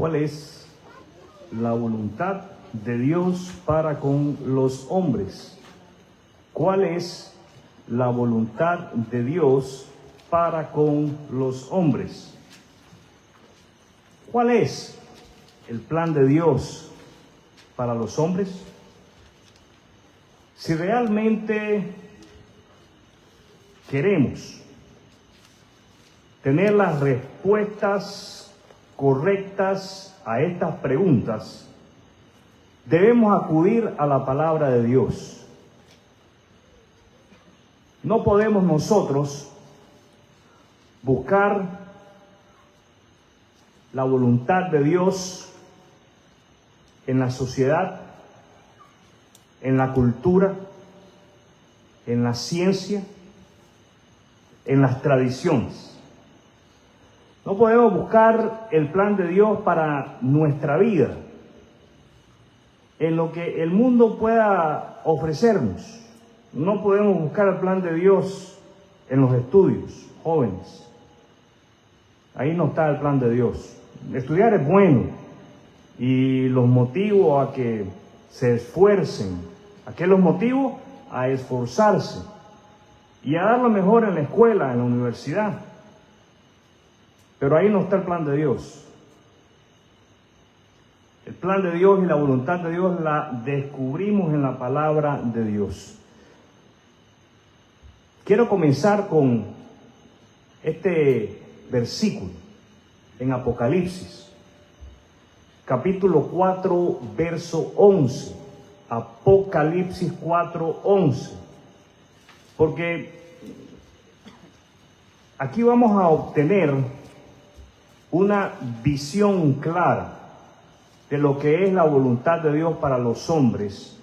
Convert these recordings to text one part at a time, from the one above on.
¿Cuál es la voluntad de Dios para con los hombres? ¿Cuál es la voluntad de Dios para con los hombres? ¿Cuál es el plan de Dios para los hombres? Si realmente queremos tener las respuestas correctas a estas preguntas, debemos acudir a la palabra de Dios. No podemos nosotros buscar la voluntad de Dios en la sociedad, en la cultura, en la ciencia, en las tradiciones. No podemos buscar el plan de Dios para nuestra vida, en lo que el mundo pueda ofrecernos. No podemos buscar el plan de Dios en los estudios, jóvenes. Ahí no está el plan de Dios. Estudiar es bueno y los motivo a que se esfuercen. ¿A qué los motivo? A esforzarse y a dar lo mejor en la escuela, en la universidad. Pero ahí no está el plan de Dios. El plan de Dios y la voluntad de Dios la descubrimos en la palabra de Dios. Quiero comenzar con este versículo en Apocalipsis, capítulo 4, verso 11. Apocalipsis 4, 11. Porque aquí vamos a obtener una visión clara de lo que es la voluntad de Dios para los hombres,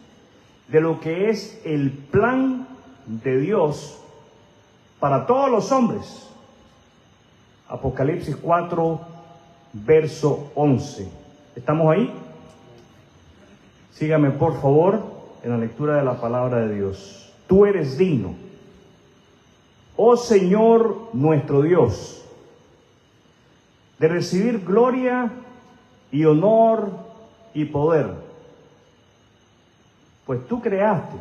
de lo que es el plan de Dios para todos los hombres. Apocalipsis 4, verso 11. ¿Estamos ahí? Sígame por favor en la lectura de la palabra de Dios. Tú eres digno, oh Señor nuestro Dios, de recibir gloria y honor y poder, pues tú creaste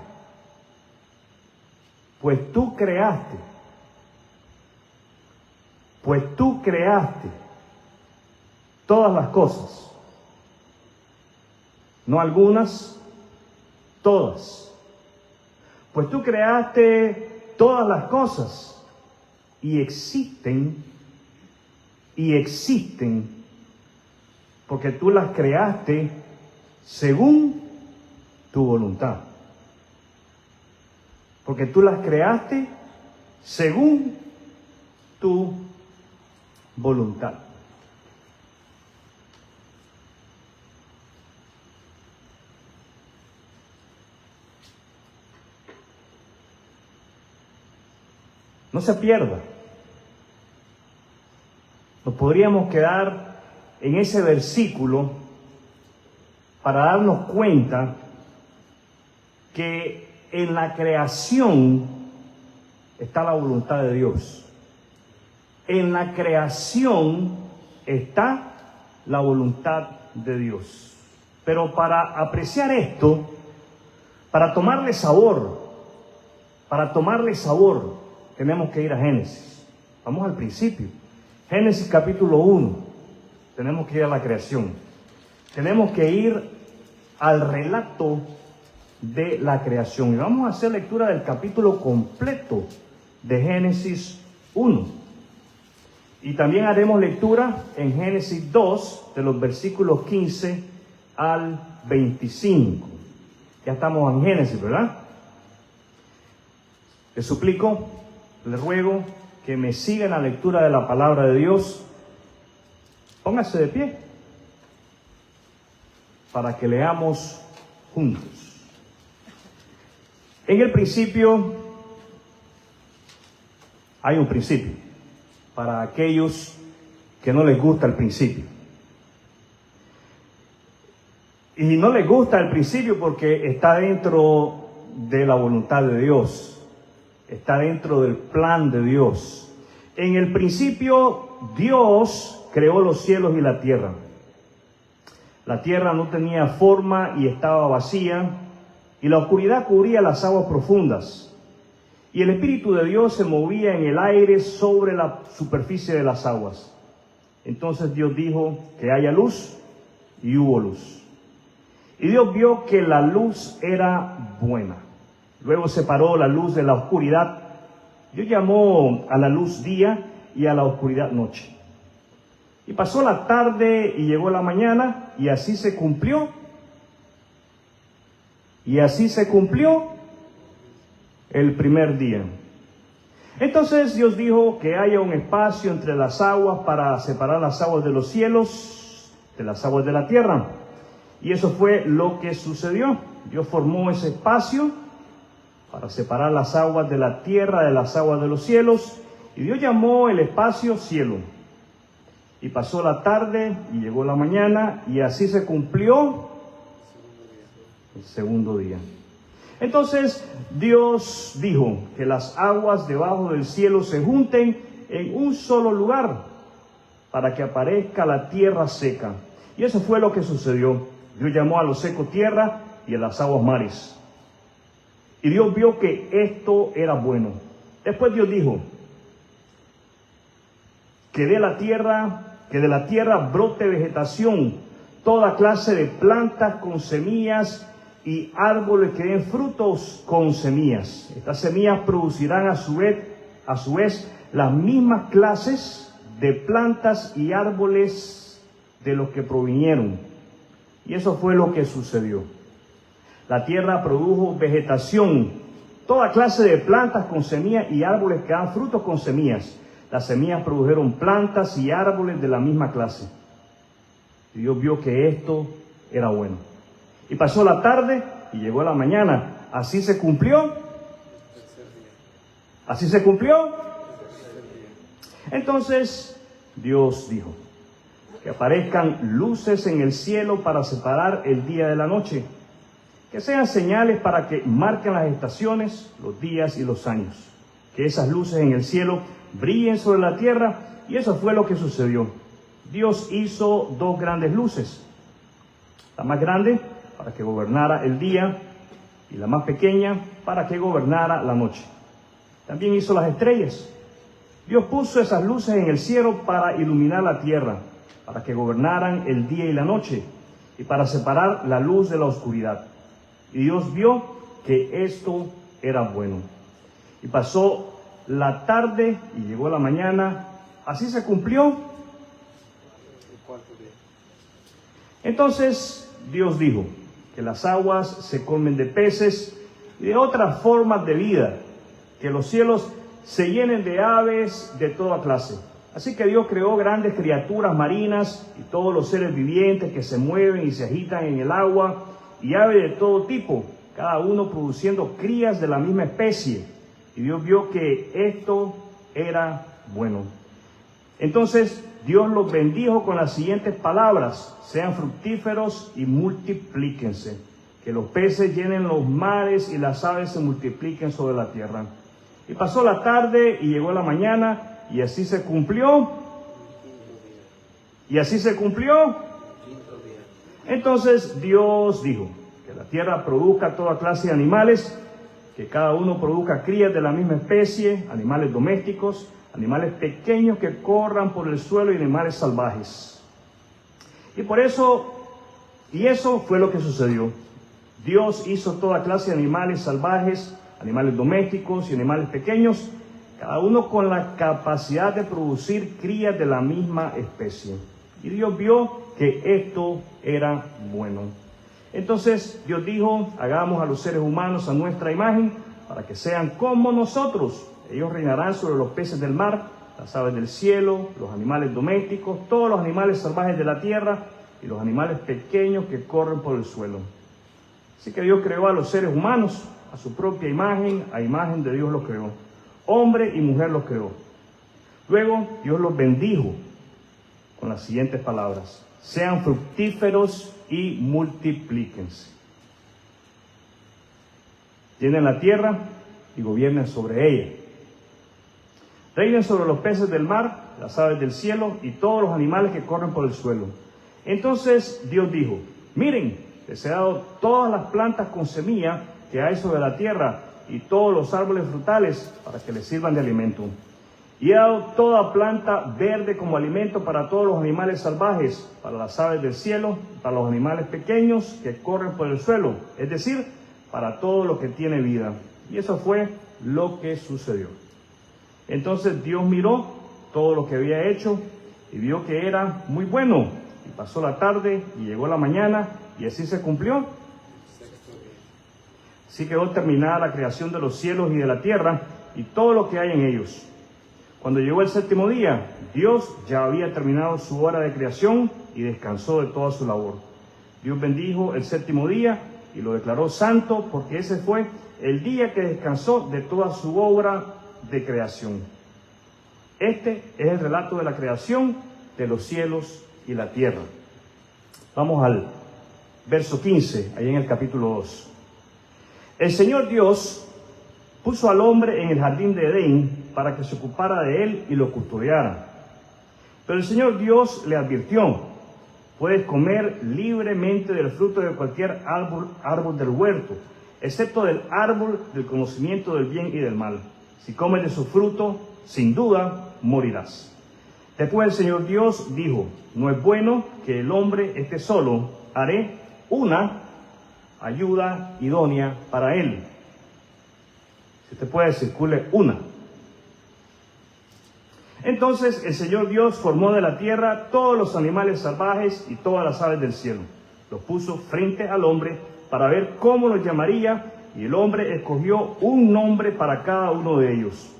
todas las cosas, no algunas, todas. Pues tú creaste todas las cosas y existen porque tú las creaste según tu voluntad. Porque tú las creaste según tu voluntad. No se pierda. Nos podríamos quedar en ese versículo para darnos cuenta que en la creación está la voluntad de Dios. En la creación está la voluntad de Dios. Pero para apreciar esto, para tomarle sabor, tenemos que ir a Génesis. Vamos al principio. Génesis capítulo 1, tenemos que ir a la creación. Tenemos que ir al relato de la creación. Y vamos a hacer lectura del capítulo completo de Génesis 1. Y también haremos lectura en Génesis 2, de los versículos 15 al 25. Ya estamos en Génesis, ¿verdad? Les suplico, les ruego que me sigan la lectura de la palabra de Dios. Póngase de pie para que leamos juntos. En el principio hay un principio para aquellos que no les gusta el principio. Y no les gusta el principio porque está dentro de la voluntad de Dios. Está dentro del plan de Dios. En el principio, Dios creó los cielos y la tierra. La tierra no tenía forma y estaba vacía, y la oscuridad cubría las aguas profundas. Y el Espíritu de Dios se movía en el aire sobre la superficie de las aguas. Entonces Dios dijo que haya luz, y hubo luz. Y Dios vio que la luz era buena. Luego separó la luz de la oscuridad. Dios llamó a la luz día y a la oscuridad noche. Y pasó la tarde y llegó la mañana, y así se cumplió. Y así se cumplió el primer día. Entonces Dios dijo que haya un espacio entre las aguas para separar las aguas de los cielos de las aguas de la tierra. Y eso fue lo que sucedió. Dios formó ese espacio para separar las aguas de la tierra de las aguas de los cielos. Y Dios llamó el espacio cielo. Y pasó la tarde y llegó la mañana, y así se cumplió el segundo día. Entonces Dios dijo que las aguas debajo del cielo se junten en un solo lugar para que aparezca la tierra seca. Y eso fue lo que sucedió. Dios llamó a lo seco tierra y a las aguas mares. Y Dios vio que esto era bueno. Después Dios dijo que de la tierra brote vegetación, toda clase de plantas con semillas y árboles que den frutos con semillas. Estas semillas producirán a su vez las mismas clases de plantas y árboles de los que provinieron. Y eso fue lo que sucedió. La tierra produjo vegetación, toda clase de plantas con semillas y árboles que dan frutos con semillas. Las semillas produjeron plantas y árboles de la misma clase. Y Dios vio que esto era bueno. Y pasó la tarde y llegó la mañana. Así se cumplió. Así se cumplió. Entonces Dios dijo que aparezcan luces en el cielo para separar el día de la noche, que sean señales para que marquen las estaciones, los días y los años, que esas luces en el cielo brillen sobre la tierra. Y eso fue lo que sucedió. Dios hizo dos grandes luces, la más grande para que gobernara el día y la más pequeña para que gobernara la noche. También hizo las estrellas. Dios puso esas luces en el cielo para iluminar la tierra, para que gobernaran el día y la noche, y para separar la luz de la oscuridad. Y Dios vio que esto era bueno. Y pasó la tarde y llegó la mañana. Así se cumplió. Entonces Dios dijo que las aguas se colmen de peces y de otras formas de vida, que los cielos se llenen de aves de toda clase. Así que Dios creó grandes criaturas marinas y todos los seres vivientes que se mueven y se agitan en el agua, y aves de todo tipo, cada uno produciendo crías de la misma especie. Y Dios vio que esto era bueno. Entonces Dios los bendijo con las siguientes palabras: sean fructíferos y multiplíquense, que los peces llenen los mares y las aves se multipliquen sobre la tierra. Y pasó la tarde y llegó la mañana, y así se cumplió. Y así se cumplió. Entonces Dios dijo que la tierra produzca toda clase de animales, que cada uno produzca crías de la misma especie, animales domésticos, animales pequeños que corran por el suelo y animales salvajes. Y eso fue lo que sucedió. Dios hizo toda clase de animales salvajes, animales domésticos y animales pequeños, cada uno con la capacidad de producir crías de la misma especie. Y Dios vio que esto era bueno. Entonces Dios dijo: hagamos a los seres humanos a nuestra imagen, para que sean como nosotros. Ellos reinarán sobre los peces del mar, las aves del cielo, los animales domésticos, todos los animales salvajes de la tierra y los animales pequeños que corren por el suelo. Así que Dios creó a los seres humanos a su propia imagen, a imagen de Dios los creó. Hombre y mujer los creó. Luego Dios los bendijo con las siguientes palabras: sean fructíferos y multiplíquense. Llenen la tierra y gobiernen sobre ella. Reinen sobre los peces del mar, las aves del cielo y todos los animales que corren por el suelo. Entonces Dios dijo, miren, les he dado todas las plantas con semilla que hay sobre la tierra y todos los árboles frutales para que les sirvan de alimento. Y he dado toda planta verde como alimento para todos los animales salvajes, para las aves del cielo, para los animales pequeños que corren por el suelo, es decir, para todo lo que tiene vida. Y eso fue lo que sucedió. Entonces Dios miró todo lo que había hecho y vio que era muy bueno. Y pasó la tarde y llegó la mañana y así se cumplió. Así quedó terminada la creación de los cielos y de la tierra y todo lo que hay en ellos. Cuando llegó el séptimo día, Dios ya había terminado su hora de creación y descansó de toda su labor. Dios bendijo el séptimo día y lo declaró santo porque ese fue el día que descansó de toda su obra de creación. Este es el relato de la creación de los cielos y la tierra. Vamos al verso 15, ahí en el capítulo 2. El Señor Dios puso al hombre en el jardín de Edén para que se ocupara de él y lo custodiara. Pero el Señor Dios le advirtió, puedes comer libremente del fruto de cualquier árbol del huerto, excepto del árbol del conocimiento del bien y del mal. Si comes de su fruto, sin duda morirás. Después el Señor Dios dijo, no es bueno que el hombre esté solo, haré una ayuda idónea para él. Si usted puede, circule una. Entonces el Señor Dios formó de la tierra todos los animales salvajes y todas las aves del cielo. Los puso frente al hombre para ver cómo los llamaría, y el hombre escogió un nombre para cada uno de ellos.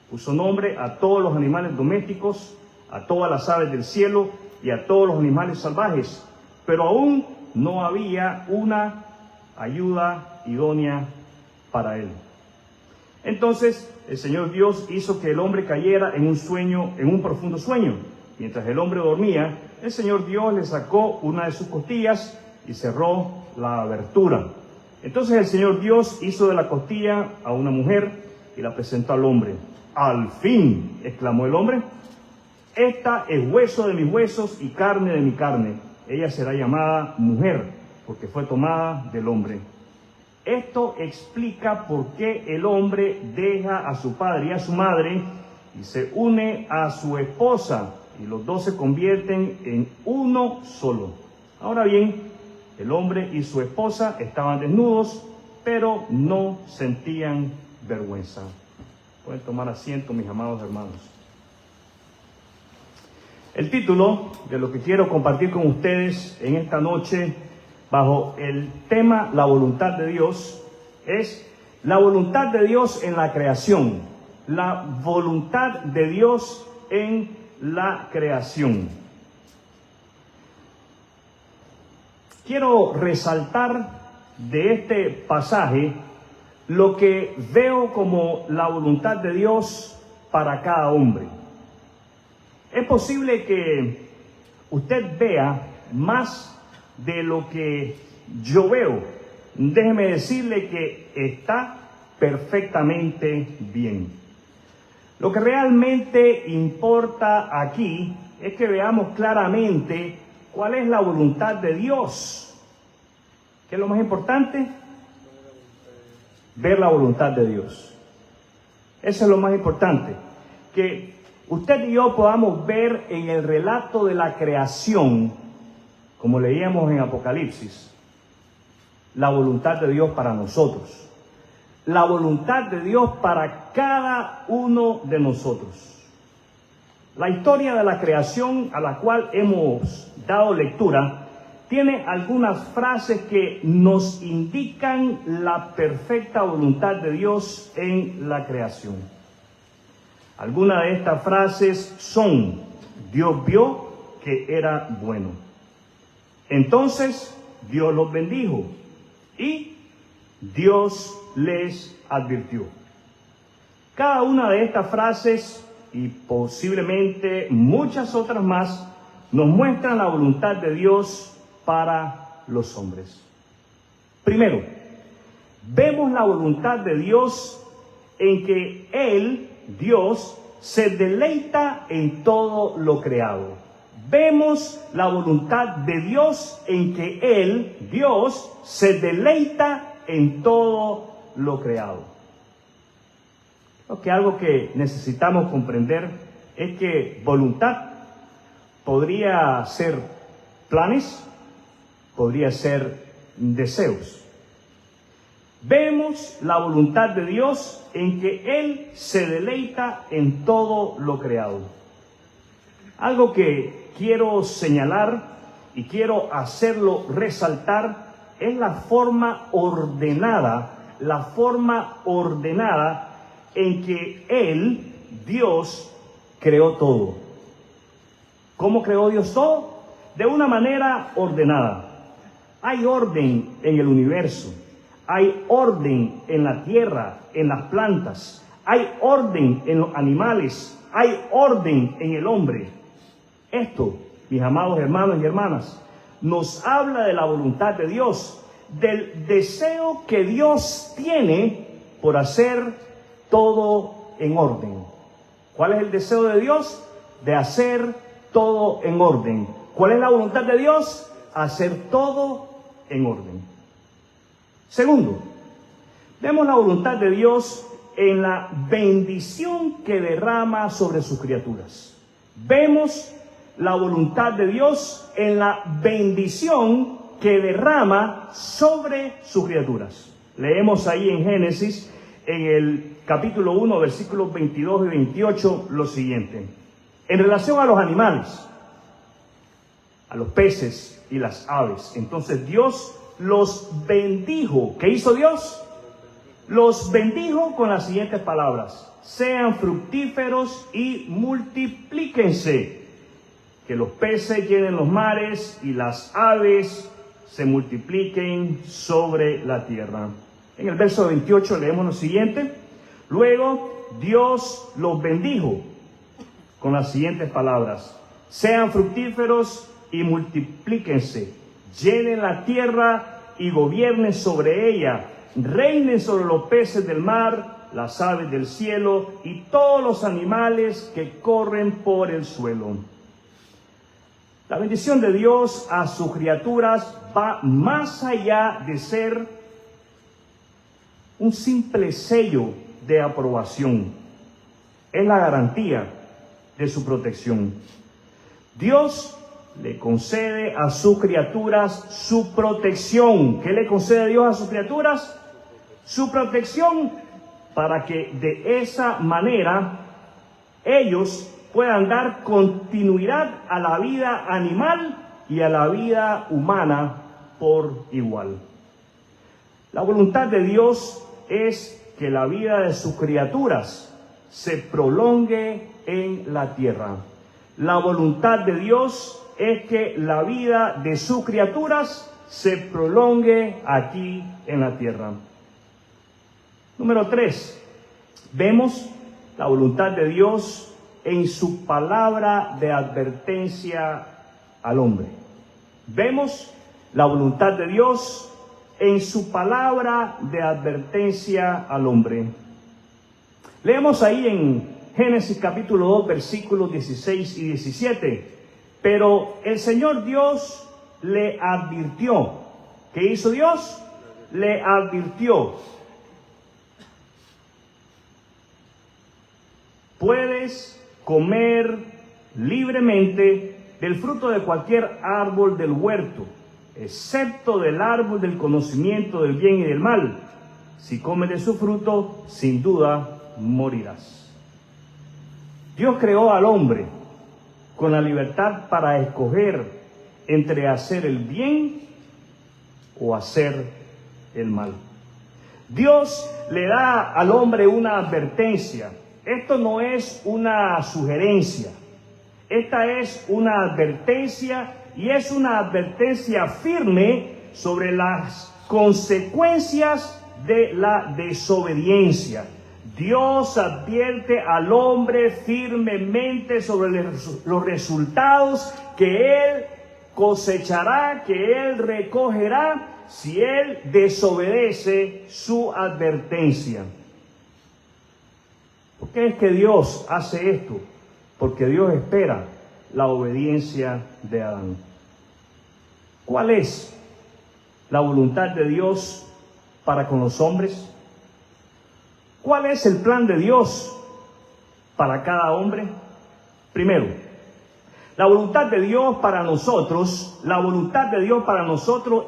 Puso nombre a todos los animales domésticos, a todas las aves del cielo y a todos los animales salvajes, pero aún no había una ayuda idónea para él. Entonces el Señor Dios hizo que el hombre cayera en un profundo sueño. Mientras el hombre dormía, el Señor Dios le sacó una de sus costillas y cerró la abertura. Entonces el Señor Dios hizo de la costilla a una mujer y la presentó al hombre. ¡Al fin!, exclamó el hombre. Esta es hueso de mis huesos y carne de mi carne. Ella será llamada mujer, porque fue tomada del hombre. Esto explica por qué el hombre deja a su padre y a su madre y se une a su esposa, y los dos se convierten en uno solo. Ahora bien, el hombre y su esposa estaban desnudos, pero no sentían vergüenza. Pueden tomar asiento, mis amados hermanos. El título de lo que quiero compartir con ustedes en esta noche, bajo el tema La voluntad de Dios, es la voluntad de Dios en la creación. La voluntad de Dios en la creación. Quiero resaltar de este pasaje lo que veo como la voluntad de Dios para cada hombre. Es posible que usted vea más de lo que yo veo. Déjeme decirle que está perfectamente bien. Lo que realmente importa aquí es que veamos claramente cuál es la voluntad de Dios. ¿Qué es lo más importante? Ver la voluntad de Dios. Eso es lo más importante. Que usted y yo podamos ver en el relato de la creación, como leíamos en Apocalipsis, la voluntad de Dios para nosotros. La voluntad de Dios para cada uno de nosotros. La historia de la creación a la cual hemos dado lectura tiene algunas frases que nos indican la perfecta voluntad de Dios en la creación. Algunas de estas frases son: Dios vio que era bueno. Entonces Dios los bendijo y Dios les advirtió. Cada una de estas frases, y posiblemente muchas otras más, nos muestran la voluntad de Dios para los hombres. Primero, vemos la voluntad de Dios en que Él, Dios, se deleita en todo lo creado. Vemos la voluntad de Dios en que Él, Dios, se deleita en todo lo creado. Creo que algo que necesitamos comprender es que voluntad podría ser planes, podría ser deseos. Vemos la voluntad de Dios en que Él se deleita en todo lo creado. Algo que quiero señalar y quiero hacerlo resaltar es la forma ordenada en que Él, Dios, creó todo. ¿Cómo creó Dios todo? De una manera ordenada. Hay orden en el universo, hay orden en la tierra, en las plantas, hay orden en los animales, hay orden en el hombre. Esto, mis amados hermanos y hermanas, nos habla de la voluntad de Dios, del deseo que Dios tiene por hacer todo en orden. ¿Cuál es el deseo de Dios? De hacer todo en orden. ¿Cuál es la voluntad de Dios? Hacer todo en orden. Segundo, vemos la voluntad de Dios en la bendición que derrama sobre sus criaturas. Vemos la voluntad de Dios en la bendición que derrama sobre sus criaturas. Leemos ahí en Génesis, en el capítulo 1, versículos 22 y 28, lo siguiente. En relación a los animales, a los peces y las aves, entonces Dios los bendijo. ¿Qué hizo Dios? Los bendijo con las siguientes palabras: sean fructíferos y multiplíquense. Que los peces llenen los mares y las aves se multipliquen sobre la tierra. En el verso 28 leemos lo siguiente: luego Dios los bendijo con las siguientes palabras: sean fructíferos y multiplíquense, llenen la tierra y gobiernen sobre ella, reinen sobre los peces del mar, las aves del cielo y todos los animales que corren por el suelo. La bendición de Dios a sus criaturas va más allá de ser un simple sello de aprobación. Es la garantía de su protección. Dios le concede a sus criaturas su protección. ¿Qué le concede Dios a sus criaturas? Su protección, para que de esa manera ellos puedan dar continuidad a la vida animal y a la vida humana por igual. La voluntad de Dios es que la vida de sus criaturas se prolongue en la tierra. La voluntad de Dios es que la vida de sus criaturas se prolongue aquí en la tierra. Número 3, vemos la voluntad de Dios en su palabra de advertencia al hombre. Vemos la voluntad de Dios en su palabra de advertencia al hombre. Leemos ahí en Génesis capítulo 2, versículos 16 y 17. Pero el Señor Dios le advirtió. ¿Qué hizo Dios? Le advirtió: puedes comer libremente del fruto de cualquier árbol del huerto, excepto del árbol del conocimiento del bien y del mal. Si comes de su fruto, sin duda morirás. Dios creó al hombre con la libertad para escoger entre hacer el bien o hacer el mal. Dios le da al hombre una advertencia. Esto no es una sugerencia, esta es una advertencia, y es una advertencia firme sobre las consecuencias de la desobediencia. Dios advierte al hombre firmemente sobre los resultados que él cosechará, que él recogerá si él desobedece su advertencia. ¿Por qué es que Dios hace esto? Porque Dios espera la obediencia de Adán. ¿Cuál es la voluntad de Dios para con los hombres? ¿Cuál es el plan de Dios para cada hombre? Primero, la voluntad de Dios para nosotros,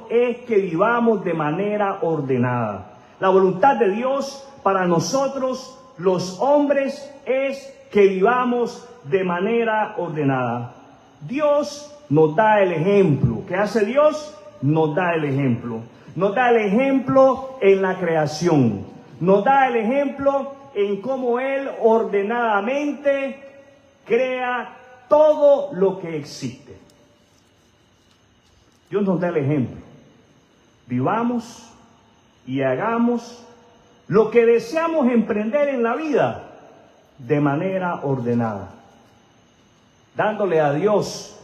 es que vivamos de manera ordenada. La voluntad de Dios para nosotros, los hombres, es que vivamos de manera ordenada. Dios nos da el ejemplo. ¿Qué hace Dios? Nos da el ejemplo. Nos da el ejemplo en la creación. Nos da el ejemplo en cómo Él ordenadamente crea todo lo que existe. Dios nos da el ejemplo. Vivamos y hagamos lo que deseamos emprender en la vida de manera ordenada, dándole a Dios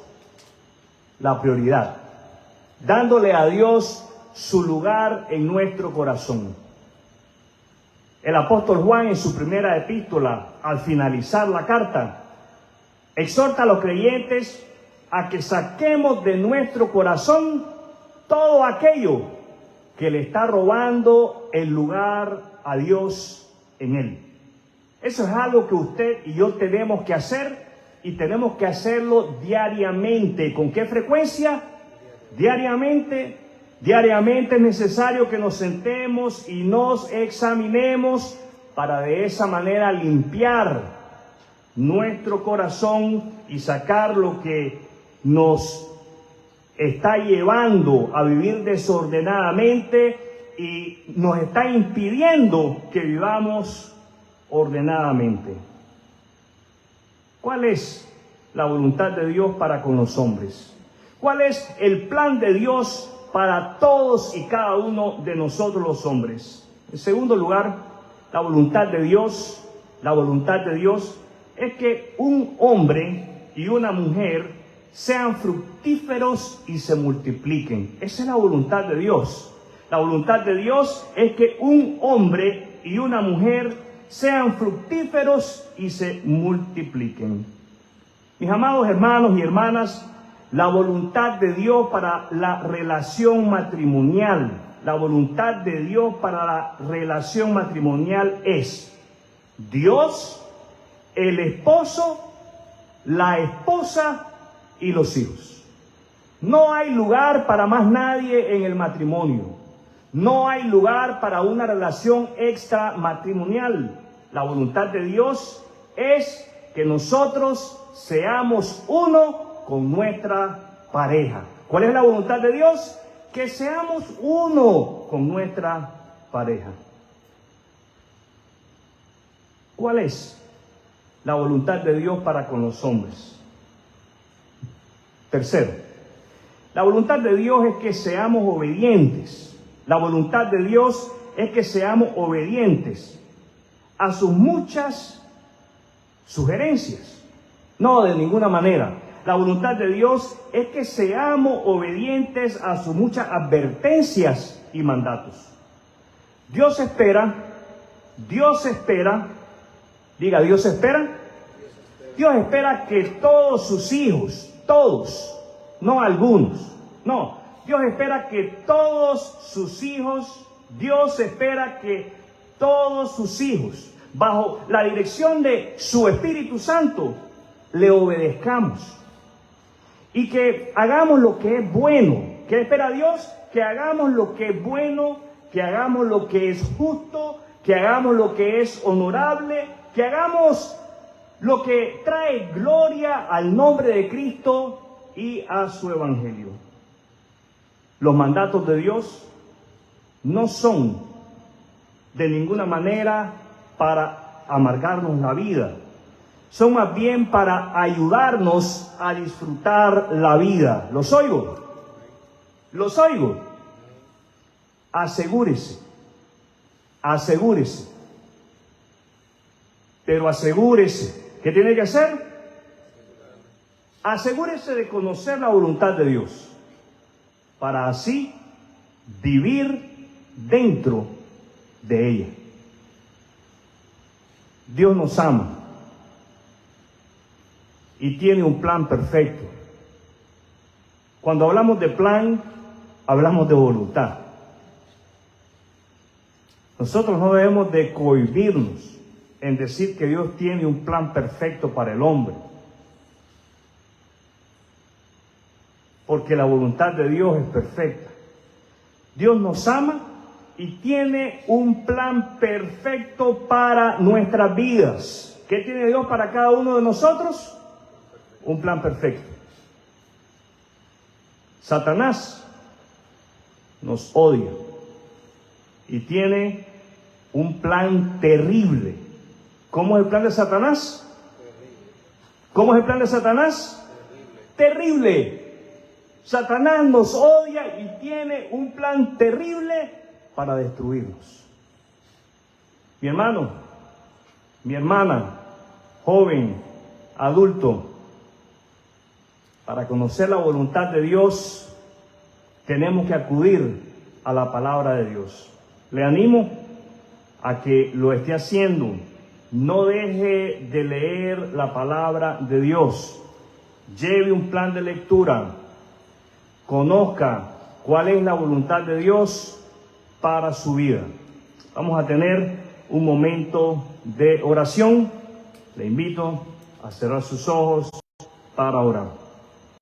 la prioridad, dándole a Dios su lugar en nuestro corazón. El apóstol Juan, en su primera epístola, al finalizar la carta, exhorta a los creyentes a que saquemos de nuestro corazón todo aquello que le está robando el lugar a Dios en él. Eso es algo que usted y yo tenemos que hacer, y tenemos que hacerlo diariamente. ¿Con qué frecuencia? Diariamente. Diariamente es necesario que nos sentemos y nos examinemos para de esa manera limpiar nuestro corazón y sacar lo que nos está llevando a vivir desordenadamente y nos está impidiendo que vivamos ordenadamente. ¿Cuál es la voluntad de Dios para con los hombres? ¿Cuál es el plan de Dios para todos y cada uno de nosotros los hombres? En segundo lugar, la voluntad de Dios es que un hombre y una mujer sean fructíferos y se multipliquen. Esa es la voluntad de Dios. La voluntad de Dios es que un hombre y una mujer sean fructíferos y se multipliquen. Mis amados hermanos y hermanas, la voluntad de Dios para la relación matrimonial, es Dios, el esposo, la esposa y los hijos. No hay lugar para más nadie en el matrimonio. No hay lugar para una relación extramatrimonial. La voluntad de Dios es que nosotros seamos uno con nuestra pareja. ¿Cuál es la voluntad de Dios? Que seamos uno con nuestra pareja. ¿Cuál es la voluntad de Dios para con los hombres? Tercero, la voluntad de Dios es que seamos obedientes. La voluntad de Dios es que seamos obedientes a sus muchas sugerencias. No, de ninguna manera. La voluntad de Dios es que seamos obedientes a sus muchas advertencias y mandatos. Dios espera, diga, Dios espera que todos sus hijos, todos, no algunos, no, Dios espera que todos sus hijos, bajo la dirección de su Espíritu Santo, le obedezcamos y que hagamos lo que es bueno. ¿Qué espera Dios? Que hagamos lo que es bueno, que hagamos lo que es justo, que hagamos lo que es honorable, que hagamos lo que trae gloria al nombre de Cristo y a su evangelio. Los mandatos de Dios no son de ninguna manera para amargarnos la vida. Son más bien para ayudarnos a disfrutar la vida. ¿Los oigo? Asegúrese. Pero asegúrese. ¿Qué tiene que hacer? Asegúrese de conocer la voluntad de Dios, para así vivir dentro de ella. Dios nos ama y tiene un plan perfecto. Cuando hablamos de plan, hablamos de voluntad. Nosotros no debemos de cohibirnos en decir que Dios tiene un plan perfecto para el hombre. Porque la voluntad de Dios es perfecta. Dios nos ama y tiene un plan perfecto para nuestras vidas. ¿Qué tiene Dios para cada uno de nosotros? Un plan perfecto. Satanás nos odia y tiene un plan terrible. ¿Cómo es el plan de Satanás? ¿Cómo es el plan de Satanás? Terrible. Satanás nos odia y tiene un plan terrible para destruirnos. Mi hermano, mi hermana, joven, adulto, para conocer la voluntad de Dios, tenemos que acudir a la palabra de Dios. Le animo a que lo esté haciendo. No deje de leer la palabra de Dios. Lleve un plan de lectura. Conozca cuál es la voluntad de Dios para su vida. Vamos a tener un momento de oración. Le invito a cerrar sus ojos para orar.